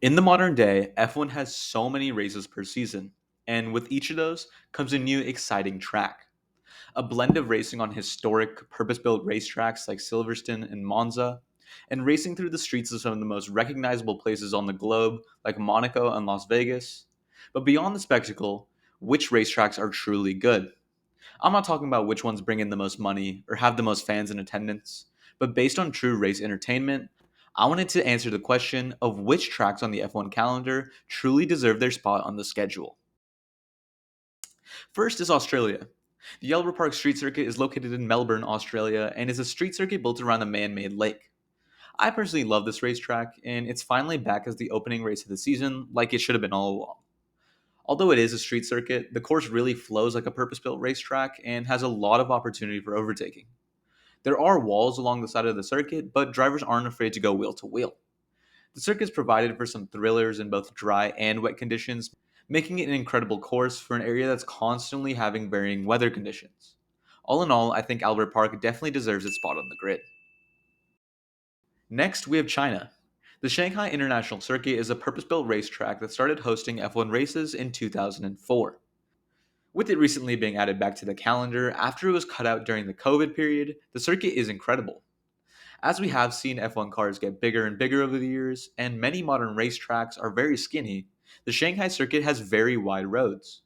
In the modern day, F1 has so many races per season, and with each of those comes a new exciting track. A blend of racing on historic, purpose built racetracks like Silverstone and Monza, and racing through the streets of some of the most recognizable places on the globe like Monaco and Las Vegas. But beyond the spectacle, which racetracks are truly good? I'm not talking about which ones bring in the most money or have the most fans in attendance, but based on true race entertainment, I wanted to answer the question of which tracks on the F1 calendar truly deserve their spot on the schedule. First is Australia. The Yellow Park Street Circuit is located in Melbourne, Australia, and is a street circuit built around a man made lake. I personally love this racetrack, and it's finally back as the opening race of the season, like it should have been all along. Although it is a street circuit, the course really flows like a purpose built racetrack and has a lot of opportunity for overtaking. There are walls along the side of the circuit, but drivers aren't afraid to go wheel to wheel. The circuit's provided for some thrillers in both dry and wet conditions, making it an incredible course for an area that's constantly having varying weather conditions. All in all, I think Albert Park definitely deserves its spot on the grid. Next, we have China. The Shanghai International Circuit is a purpose built racetrack that started hosting F1 races in 2004. With it recently being added back to the calendar after it was cut out during the COVID period, the circuit is incredible. As we have seen F1 cars get bigger and bigger over the years, and many modern racetracks are very skinny, the Shanghai circuit has very wide roads.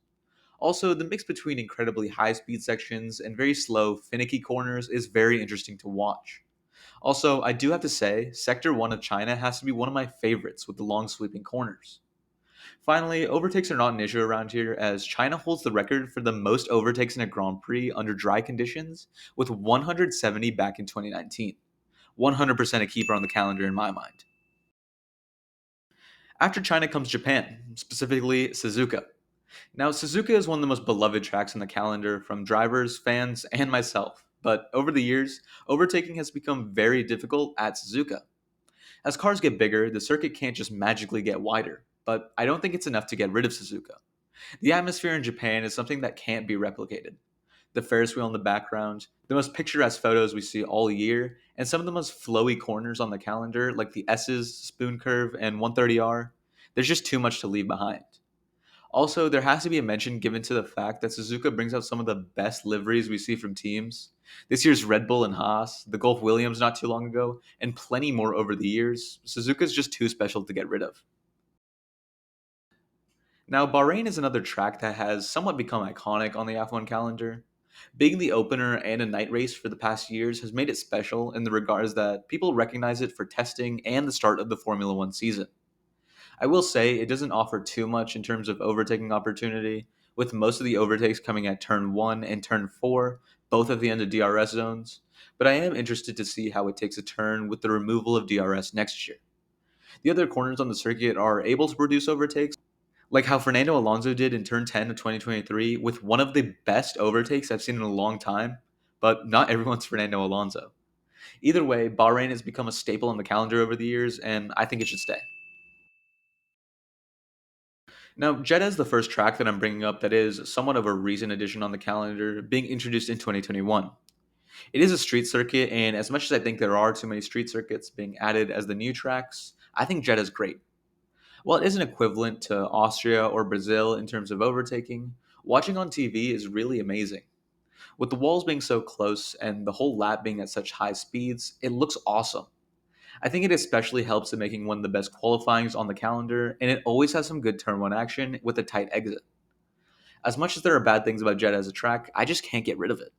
Also, the mix between incredibly high speed sections and very slow, finicky corners is very interesting to watch. Also, I do have to say, Sector 1 of China has to be one of my favorites with the long sweeping corners. Finally, overtakes are not an issue around here as China holds the record for the most overtakes in a Grand Prix under dry conditions with 170 back in 2019. 100% a keeper on the calendar in my mind. After China comes Japan, specifically Suzuka. Now, Suzuka is one of the most beloved tracks on the calendar from drivers, fans, and myself. But over the years, overtaking has become very difficult at Suzuka. As cars get bigger, the circuit can't just magically get wider, but I don't think it's enough to get rid of Suzuka. The atmosphere in Japan is something that can't be replicated. The Ferris wheel in the background, the most picturesque photos we see all year, and some of the most flowy corners on the calendar, like the S's, Spoon Curve, and 130R. There's just too much to leave behind. Also, there has to be a mention given to the fact that Suzuka brings out some of the best liveries we see from teams. This year's Red Bull and Haas, the Gulf Williams not too long ago, and plenty more over the years. Suzuka's just too special to get rid of. Now, Bahrain is another track that has somewhat become iconic on the F1 calendar. Being the opener and a night race for the past years has made it special in the regards that people recognize it for testing and the start of the Formula One season. I will say it doesn't offer too much in terms of overtaking opportunity, with most of the overtakes coming at turn 1 and turn 4, both at the end of DRS zones, but I am interested to see how it takes a turn with the removal of DRS next year. The other corners on the circuit are able to produce overtakes, like how Fernando Alonso did in turn 10 of 2023 with one of the best overtakes I've seen in a long time, but not everyone's Fernando Alonso. Either way, Bahrain has become a staple on the calendar over the years, and I think it should stay. Now, Jeddah is the first track that I'm bringing up that is somewhat of a recent addition on the calendar, being introduced in 2021. It is a street circuit, and as much as I think there are too many street circuits being added as the new tracks, I think Jeddah is great. While it isn't equivalent to Austria or Brazil in terms of overtaking, watching on TV is really amazing. With the walls being so close and the whole lap being at such high speeds, it looks awesome. I think it especially helps in making one of the best qualifyings on the calendar, and it always has some good turn 1 action with a tight exit. As much as there are bad things about Jeddah as a track, I just can't get rid of it.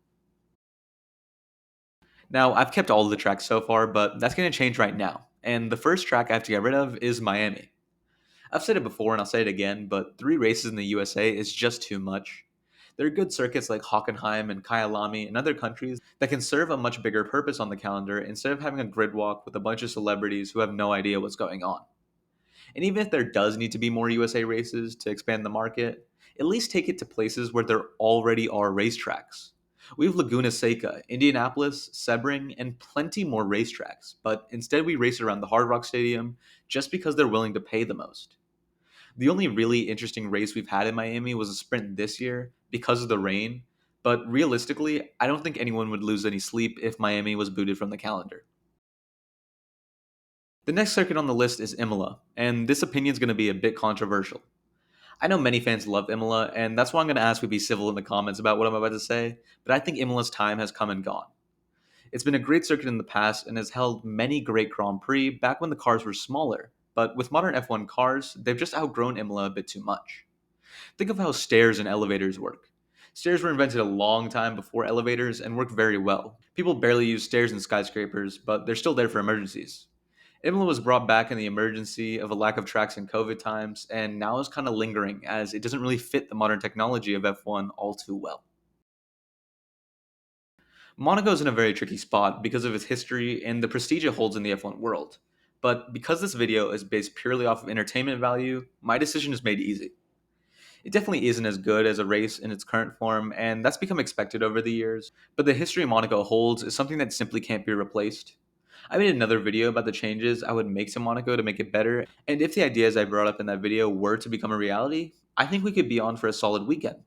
Now, I've kept all of the tracks so far, but that's going to change right now, and the first track I have to get rid of is Miami. I've said it before and I'll say it again, but 3 races in the USA is just too much. There are good circuits like Hockenheim and Kyalami in other countries that can serve a much bigger purpose on the calendar instead of having a grid walk with a bunch of celebrities who have no idea what's going on. And even if there does need to be more USA races to expand the market, at least take it to places where there already are racetracks. We have Laguna Seca, Indianapolis, Sebring, and plenty more racetracks, but instead we race around the Hard Rock Stadium just because they're willing to pay the most. The only really interesting race we've had in Miami was a sprint this year because of the rain, but realistically, I don't think anyone would lose any sleep if Miami was booted from the calendar. The next circuit on the list is Imola, and this opinion is going to be a bit controversial. I know many fans love Imola, and that's why I'm going to ask you to be civil in the comments about what I'm about to say, but I think Imola's time has come and gone. It's been a great circuit in the past and has held many great Grand Prix back when the cars were smaller, but with modern F1 cars, they've just outgrown Imola a bit too much. Think of how stairs and elevators work. Stairs were invented a long time before elevators and work very well. People barely use stairs in skyscrapers, but they're still there for emergencies. Imola was brought back in the emergency of a lack of tracks in COVID times, and now is kind of lingering as it doesn't really fit the modern technology of F1 all too well. Monaco is in a very tricky spot because of its history and the prestige it holds in the F1 world. But because this video is based purely off of entertainment value, my decision is made easy. It definitely isn't as good as a race in its current form, and that's become expected over the years, but the history Monaco holds is something that simply can't be replaced. I made another video about the changes I would make to Monaco to make it better, and if the ideas I brought up in that video were to become a reality, I think we could be on for a solid weekend.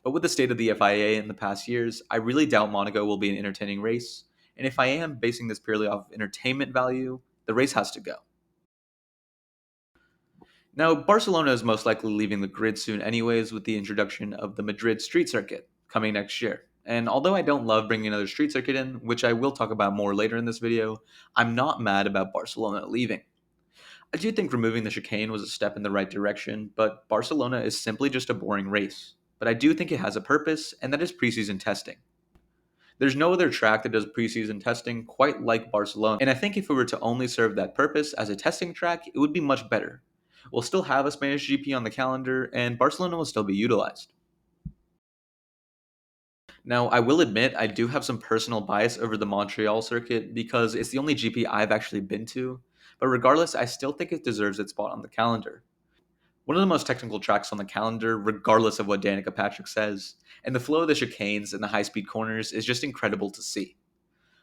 But with the state of the FIA in the past years, I really doubt Monaco will be an entertaining race, and if I am basing this purely off entertainment value, the race has to go. Now, Barcelona is most likely leaving the grid soon, anyways, with the introduction of the Madrid street circuit coming next year. And although I don't love bringing another street circuit in, which I will talk about more later in this video, I'm not mad about Barcelona leaving. I do think removing the chicane was a step in the right direction, but Barcelona is simply just a boring race. But I do think it has a purpose, and that is preseason testing. There's no other track that does preseason testing quite like Barcelona, and I think if it were to only serve that purpose as a testing track, it would be much better. We'll still have a Spanish GP on the calendar, and Barcelona will still be utilized. Now, I will admit I do have some personal bias over the Montreal circuit because it's the only GP I've actually been to, but regardless, I still think it deserves its spot on the calendar. One of the most technical tracks on the calendar, regardless of what Danica Patrick says, and the flow of the chicanes and the high speed corners is just incredible to see.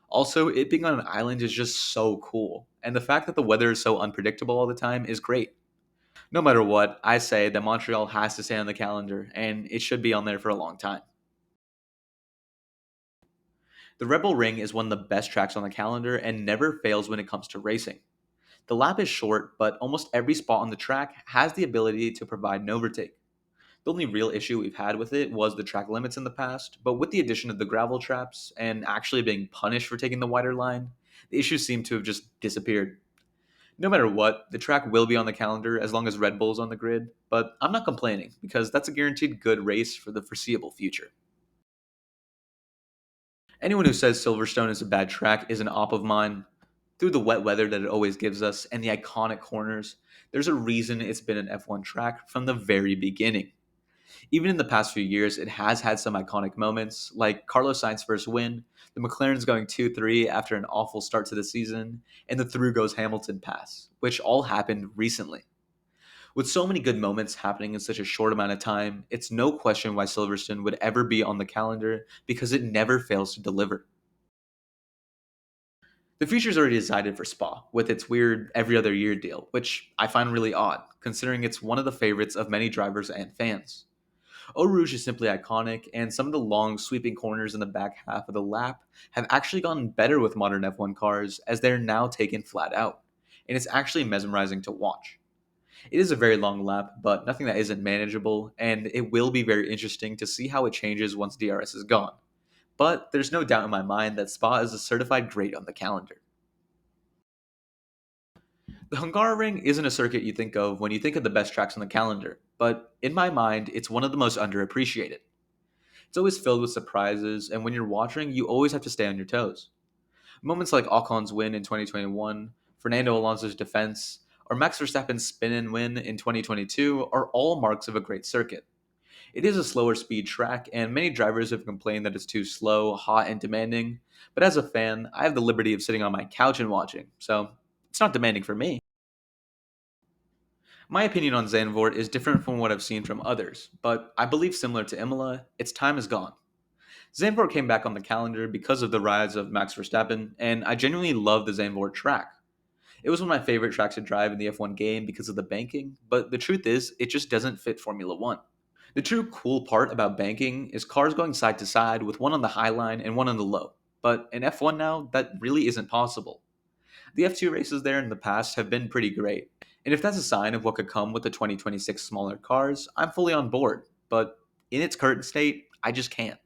Also, it being on an island is just so cool, and the fact that the weather is so unpredictable all the time is great. No matter what, I say that Montreal has to stay on the calendar, and it should be on there for a long time. The Rebel Ring is one of the best tracks on the calendar and never fails when it comes to racing. The lap is short, but almost every spot on the track has the ability to provide an overtake. The only real issue we've had with it was the track limits in the past, but with the addition of the gravel traps and actually being punished for taking the wider line, the issues seem to have just disappeared. No matter what, the track will be on the calendar as long as Red Bull's on the grid, but I'm not complaining because that's a guaranteed good race for the foreseeable future. Anyone who says Silverstone is a bad track is an op of mine. Through the wet weather that it always gives us and the iconic corners, there's a reason it's been an F1 track from the very beginning. Even in the past few years, it has had some iconic moments, like Carlos Sainz's first win, the McLaren's going 2-3 after an awful start to the season, and the through goes Hamilton pass, which all happened recently. With so many good moments happening in such a short amount of time, it's no question why Silverstone would ever be on the calendar because it never fails to deliver. The future's already decided for Spa, with its weird every other year deal, which I find really odd, considering it's one of the favorites of many drivers and fans. Eau Rouge is simply iconic, and some of the long, sweeping corners in the back half of the lap have actually gotten better with modern F1 cars as they're now taken flat out, and it's actually mesmerizing to watch. It is a very long lap, but nothing that isn't manageable, and it will be very interesting to see how it changes once DRS is gone. But there's no doubt in my mind that Spa is a certified great on the calendar. The Hungaroring isn't a circuit you think of when you think of the best tracks on the calendar, but in my mind, it's one of the most underappreciated. It's always filled with surprises, and when you're watching, you always have to stay on your toes. Moments like Ocon's win in 2021, Fernando Alonso's defense, or Max Verstappen's spin and win in 2022 are all marks of a great circuit. It is a slower speed track, and many drivers have complained that it's too slow, hot, and demanding, but as a fan, I have the liberty of sitting on my couch and watching, so it's not demanding for me. My opinion on Zandvoort is different from what I've seen from others, but I believe similar to Imola, its time is gone. Zandvoort came back on the calendar because of the rise of Max Verstappen, and I genuinely love the Zandvoort track. It was one of my favorite tracks to drive in the F1 game because of the banking, but the truth is, it just doesn't fit Formula 1. The true cool part about banking is cars going side to side with one on the high line and one on the low, but in F1 now, that really isn't possible. The F2 races there in the past have been pretty great, and if that's a sign of what could come with the 2026 smaller cars, I'm fully on board, but in its current state, I just can't.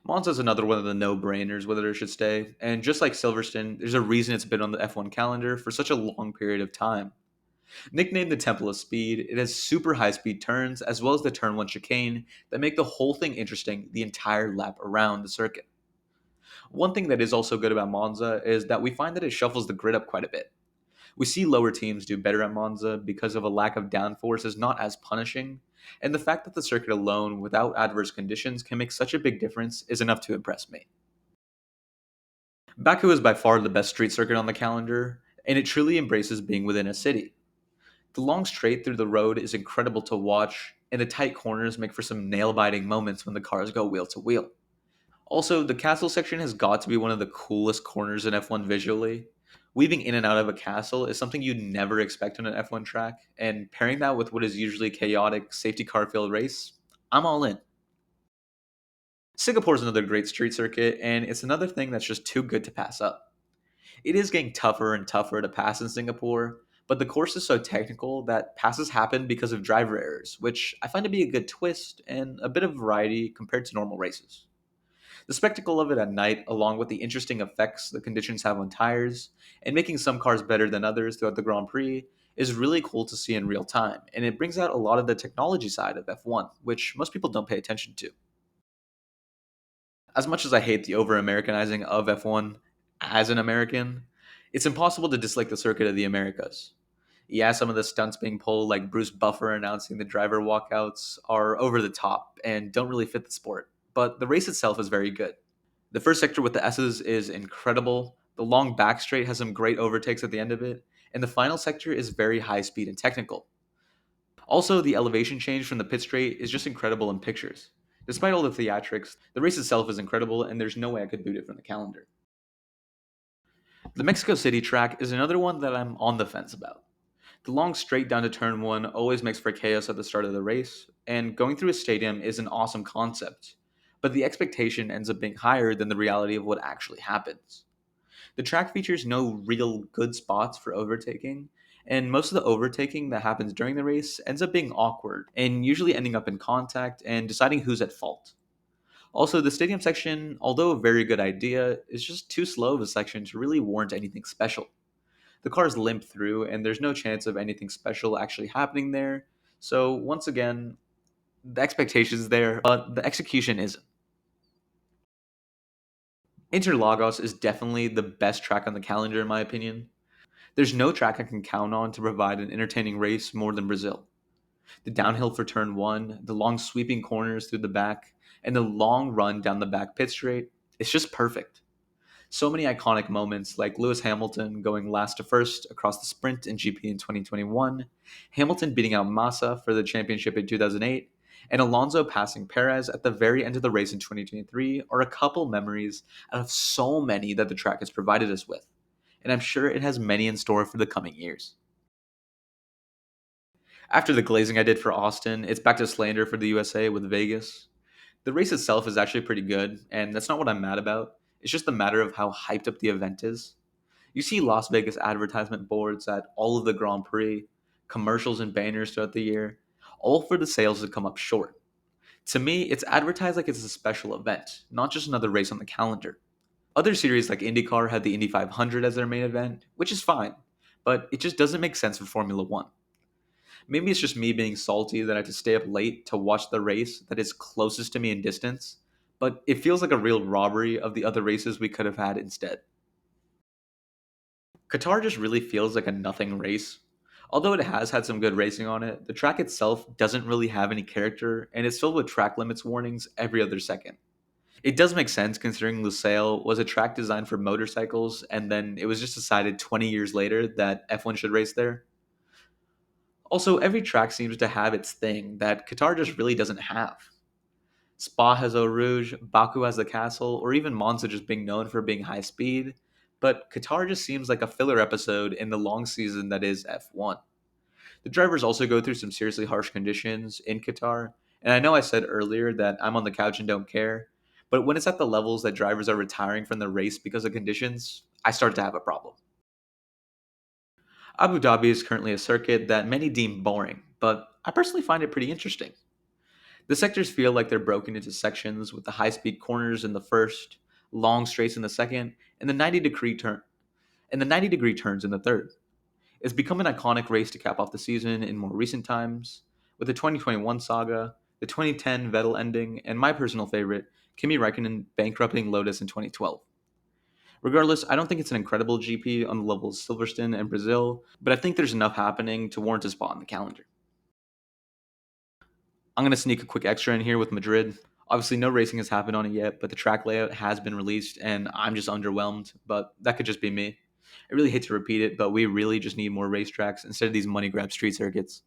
Monza's another one of the no-brainers whether it should stay, and just like Silverstone, there's a reason it's been on the F1 calendar for such a long period of time. Nicknamed the Temple of Speed, it has super high-speed turns as well as the turn 1 chicane that make the whole thing interesting the entire lap around the circuit. One thing that is also good about Monza is that we find that it shuffles the grid up quite a bit. We see lower teams do better at Monza because of a lack of downforce is not as punishing, and the fact that the circuit alone, without adverse conditions, can make such a big difference is enough to impress me. Baku is by far the best street circuit on the calendar, and it truly embraces being within a city. The long straight through the road is incredible to watch, and the tight corners make for some nail biting moments when the cars go wheel to wheel. Also, the castle section has got to be one of the coolest corners in F1 visually. Weaving in and out of a castle is something you'd never expect on an F1 track, and pairing that with what is usually a chaotic safety car filled race, I'm all in. Singapore is another great street circuit, and it's another thing that's just too good to pass up. It is getting tougher and tougher to pass in Singapore, but the course is so technical that passes happen because of driver errors, which I find to be a good twist and a bit of variety compared to normal races. The spectacle of it at night, along with the interesting effects the conditions have on tires, and making some cars better than others throughout the Grand Prix, is really cool to see in real time, and it brings out a lot of the technology side of F1, which most people don't pay attention to. As much as I hate the over Americanizing of F1 as an American, it's impossible to dislike the circuit of the Americas. Yeah, some of the stunts being pulled, like Bruce Buffer announcing the driver walkouts, are over the top and don't really fit the sport, but the race itself is very good. The first sector with the S's is incredible. The long back straight has some great overtakes at the end of it, and the final sector is very high speed and technical. Also, the elevation change from the pit straight is just incredible in pictures. Despite all the theatrics, the race itself is incredible, and there's no way I could boot it from the calendar. The Mexico City track is another one that I'm on the fence about. The long straight down to turn 1 always makes for chaos at the start of the race, and going through a stadium is an awesome concept, but the expectation ends up being higher than the reality of what actually happens. The track features no real good spots for overtaking, and most of the overtaking that happens during the race ends up being awkward and usually ending up in contact and deciding who's at fault. Also, the stadium section, although a very good idea, is just too slow of a section to really warrant anything special. The cars limp through, and there's no chance of anything special actually happening there. So, once again, the expectation's there, but the execution isn't. Interlagos is definitely the best track on the calendar, in my opinion. There's no track I can count on to provide an entertaining race more than Brazil. The downhill for turn 1, the long sweeping corners through the back, and the long run down the back pit straight, it's just perfect. So many iconic moments like Lewis Hamilton going last to first across the sprint in GP in 2021, Hamilton beating out Massa for the championship in 2008, and Alonso passing Perez at the very end of the race in 2023 are a couple memories out of so many that the track has provided us with, and I'm sure it has many in store for the coming years. After the glazing I did for Austin, it's back to slander for the USA with Vegas. The race itself is actually pretty good, and that's not what I'm mad about. It's just a matter of how hyped up the event is. You see Las Vegas advertisement boards at all of the Grand Prix, commercials and banners throughout the year, all for the sales to come up short. To me, it's advertised like it's a special event, not just another race on the calendar. Other series like IndyCar had the Indy 500 as their main event, which is fine, but it just doesn't make sense for Formula One. Maybe it's just me being salty that I had to stay up late to watch the race that is closest to me in distance, but it feels like a real robbery of the other races we could have had instead. Qatar just really feels like a nothing race. Although it has had some good racing on it, the track itself doesn't really have any character and it's filled with track limits warnings every other second. It does make sense considering Lusail was a track designed for motorcycles and then it was just decided 20 years later that F1 should race there. Also, every track seems to have its thing that Qatar just really doesn't have. Spa has Eau Rouge, Baku has the castle, or even Monza just being known for being high speed, but Qatar just seems like a filler episode in the long season that is F1. The drivers also go through some seriously harsh conditions in Qatar, and I know I said earlier that I'm on the couch and don't care, but when it's at the levels that drivers are retiring from the race because of conditions, I start to have a problem. Abu Dhabi is currently a circuit that many deem boring, but I personally find it pretty interesting. The sectors feel like they're broken into sections with the high-speed corners in the first, long straights in the second, and the 90-degree turns in the third. It's become an iconic race to cap off the season in more recent times, with the 2021 saga, the 2010 Vettel ending, and my personal favorite, Kimi Räikkönen bankrupting Lotus in 2012. Regardless, I don't think it's an incredible GP on the level of Silverstone and Brazil, but I think there's enough happening to warrant a spot on the calendar. I'm going to sneak a quick extra in here with Madrid. Obviously, no racing has happened on it yet, but the track layout has been released, and I'm just underwhelmed, but that could just be me. I really hate to repeat it, but we really just need more racetracks instead of these money grab street circuits.